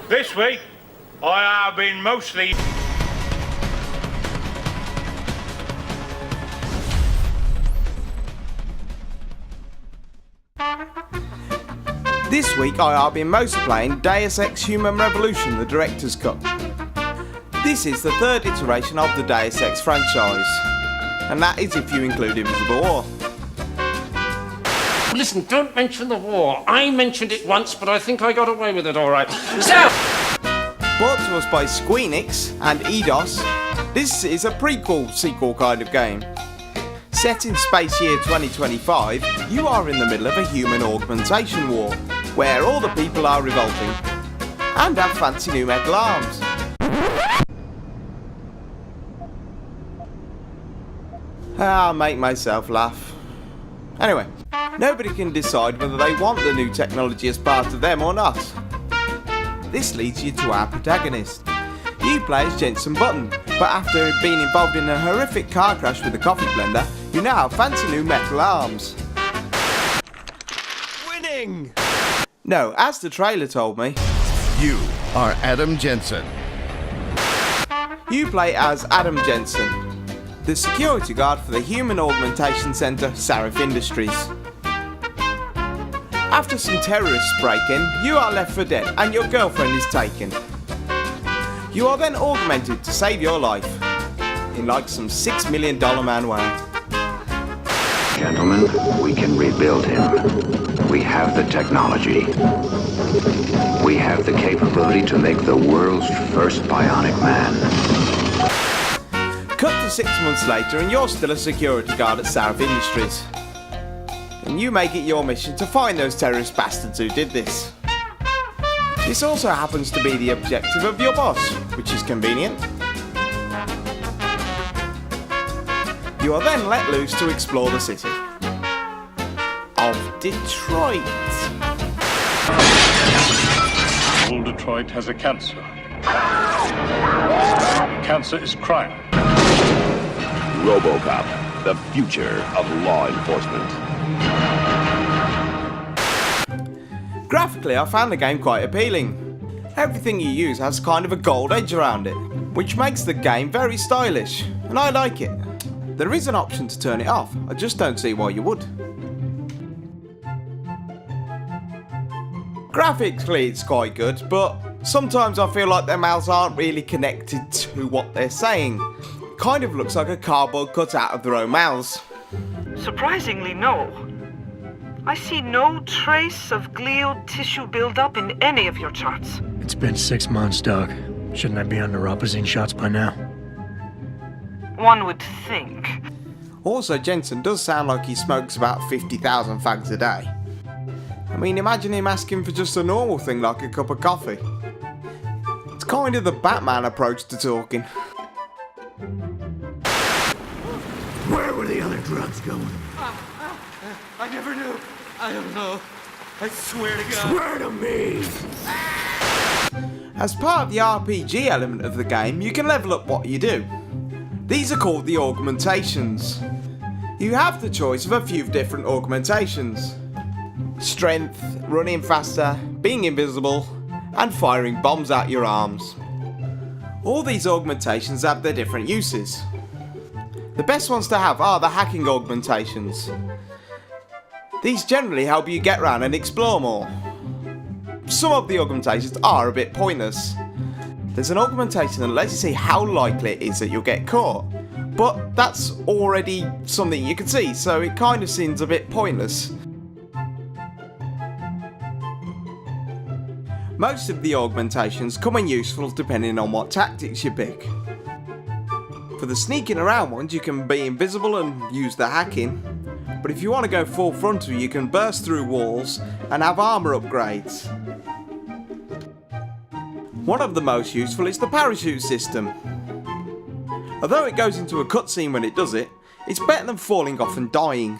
This week, I have been mostly... This week I have been mostly playing Deus Ex Human Revolution, the Director's Cut. This is the third iteration of the Deus Ex franchise, and that is if you include Invisible War. Listen, don't mention the war. I mentioned it once, but I think I got away with it all right. So, Brought to us by Squeenix and Eidos, this is a prequel-sequel kind of game. Set in space year 2025, you are in the middle of a human augmentation war, where all the people are revolting, and have fancy new metal arms. I'll make myself laugh. Anyway, nobody can decide whether they want the new technology as part of them or not. This leads you to our protagonist. You play as Jensen Button, but after being involved in a horrific car crash with a coffee blender, you now have fancy new metal arms. Winning! No, as the trailer told me. You are Adam Jensen. You play as Adam Jensen, the security guard for the Human Augmentation Centre, Sarif Industries. After some terrorists break in, you are left for dead and your girlfriend is taken. You are then augmented to save your life, in like some $6 million man way. Gentlemen, we can rebuild him. We have the technology. We have the capability to make the world's first bionic man. Cut to 6 months later and you're still a security guard at Sarif Industries. And you make it your mission to find those terrorist bastards who did this. This also happens to be the objective of your boss, which is convenient. You are then let loose to explore the city of Detroit. All Detroit has a cancer. Cancer is crime. RoboCop, the future of law enforcement. Graphically, I found the game quite appealing. Everything you use has kind of a gold edge around it, which makes the game very stylish, and I like it. There is an option to turn it off, I just don't see why you would. Graphically it's quite good, but sometimes I feel like their mouths aren't really connected to what they're saying. Kind of looks like a cardboard cut out of their own mouths. Surprisingly, no. I see no trace of glial tissue buildup in any of your charts. It's been 6 months, Doug. Shouldn't I be on neuropazine shots by now? One would think. Also, Jensen does sound like he smokes about 50,000 fags a day. I mean, imagine him asking for just a normal thing like a cup of coffee. It's kind of the Batman approach to talking. Where were the other drugs going? I never knew. I don't know. I swear to God. Swear to me! As part of the RPG element of the game, you can level up what you do. These are called the augmentations. You have the choice of a few different augmentations. Strength, running faster, being invisible, and firing bombs out your arms. All these augmentations have their different uses. The best ones to have are the hacking augmentations. These generally help you get around and explore more. Some of the augmentations are a bit pointless. There's an augmentation that lets you see how likely it is that you'll get caught, but that's already something you can see, so it kind of seems a bit pointless. Most of the augmentations come in useful depending on what tactics you pick. For the sneaking around ones, you can be invisible and use the hacking, but if you want to go full frontal, you can burst through walls and have armour upgrades. One of the most useful is the parachute system. Although it goes into a cutscene when it does it, it's better than falling off and dying.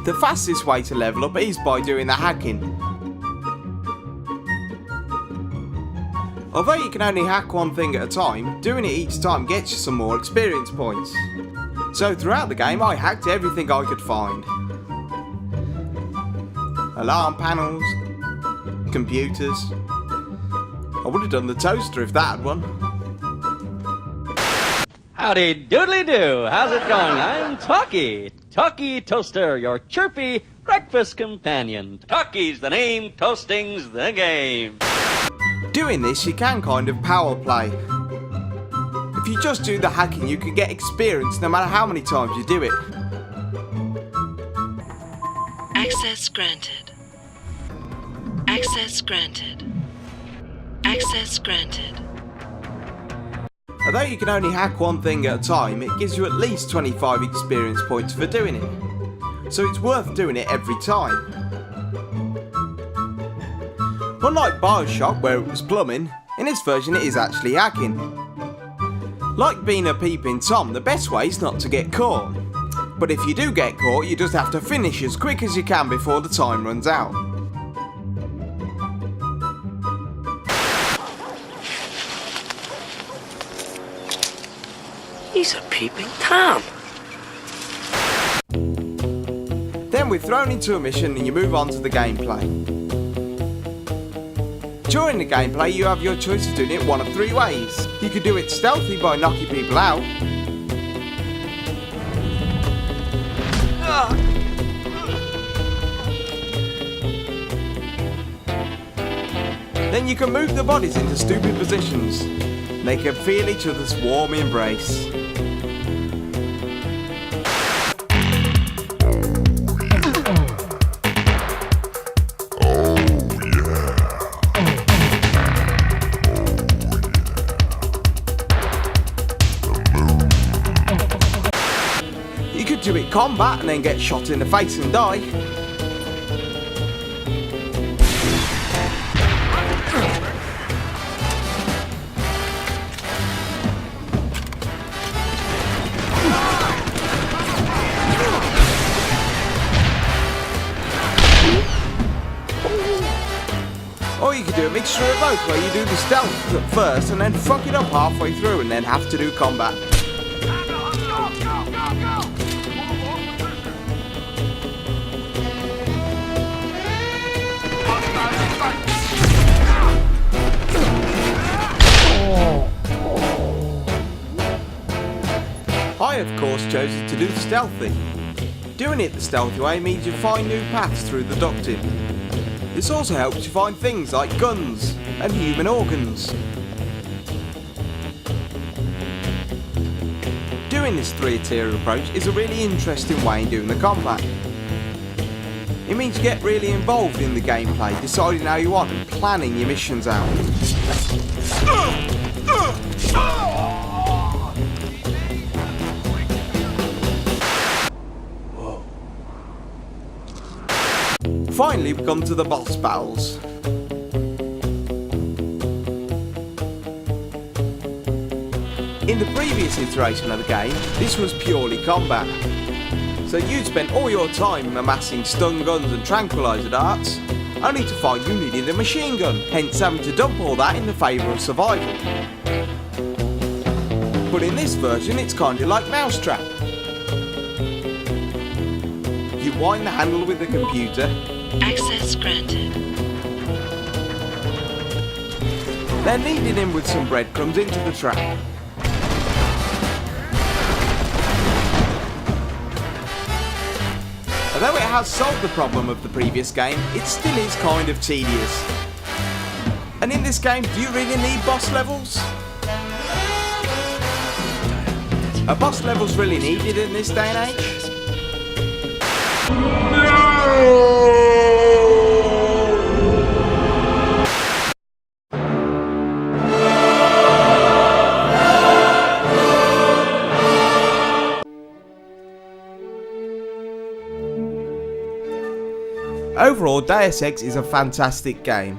The fastest way to level up is by doing the hacking. Although you can only hack one thing at a time, doing it each time gets you some more experience points. So throughout the game I hacked everything I could find. Alarm panels, computers. I would have done the toaster if that had one. Howdy doodly do, how's it going? I'm Talkie, Talkie Toaster, your chirpy breakfast companion. Talkie's the name, toasting's the game. Doing this, you can kind of power play. If you just do the hacking, you can get experience no matter how many times you do it. Access granted. Access granted. Access granted. Although you can only hack one thing at a time, it gives you at least 25 experience points for doing it. So it's worth doing it every time. Unlike Bioshock, where it was plumbing, in this version it is actually hacking. Like being a peeping Tom, the best way is not to get caught. But if you do get caught, you just have to finish as quick as you can before the time runs out. He's a peeping Tom. Then we're thrown into a mission and you move on to the gameplay. During the gameplay, you have your choice of doing it one of three ways. You could do it stealthy by knocking people out. Then you can move the bodies into stupid positions. They can feel each other's warm embrace. You could do it combat and then get shot in the face and die. Or you could do a mixture of both, where you do the stealth at first and then fuck it up halfway through and then have to do combat. I of course chose to do the stealthy. Doing it the stealthy way means you find new paths through the ducting. This also helps you find things like guns and human organs. Doing this three-tier approach is a really interesting way in doing the combat. It means you get really involved in the gameplay, deciding how you want and planning your missions out. Finally, we come to the boss battles. In the previous iteration of the game, this was purely combat. So you'd spent all your time amassing stun guns and tranquilizer darts, only to find you needed a machine gun, hence having to dump all that in the favour of survival. But in this version, it's kinda like Mousetrap. You wind the handle with the computer. Access granted. Then leading in with some breadcrumbs into the trap. Although it has solved the problem of the previous game, it still is kind of tedious. And in this game, do you really need boss levels? Are boss levels really needed in this day and age? Overall, Deus Ex is a fantastic game.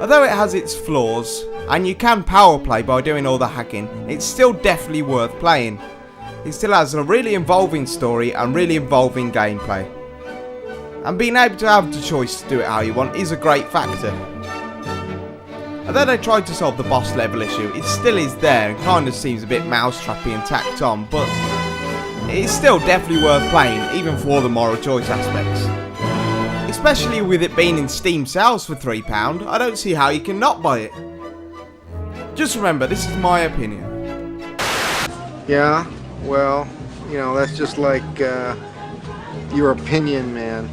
Although it has its flaws, and you can power play by doing all the hacking, it's still definitely worth playing. It still has a really involving story and really involving gameplay. And being able to have the choice to do it how you want is a great factor. Although they tried to solve the boss level issue, it still is there and kind of seems a bit mousetrappy and tacked on, but it's still definitely worth playing, even for the moral choice aspects. Especially with it being in Steam sales for £3, I don't see how you can not buy it. Just remember, this is my opinion. Yeah, well, you know, that's just like, your opinion, man.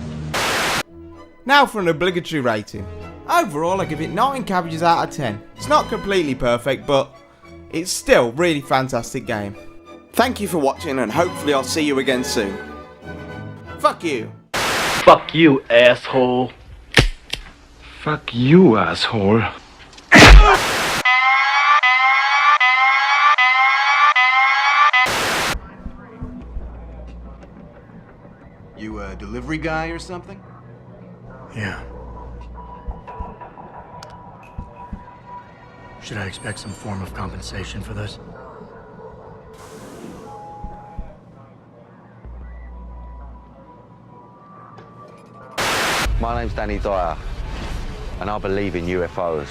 Now for an obligatory rating. Overall, I give it 9 cabbages out of 10. It's not completely perfect, but it's still a really fantastic game. Thank you for watching, and hopefully I'll see you again soon. Fuck you. Fuck you, asshole. Fuck you, asshole. You a delivery guy or something? Yeah. Should I expect some form of compensation for this? My name's Danny Dyer, and I believe in UFOs.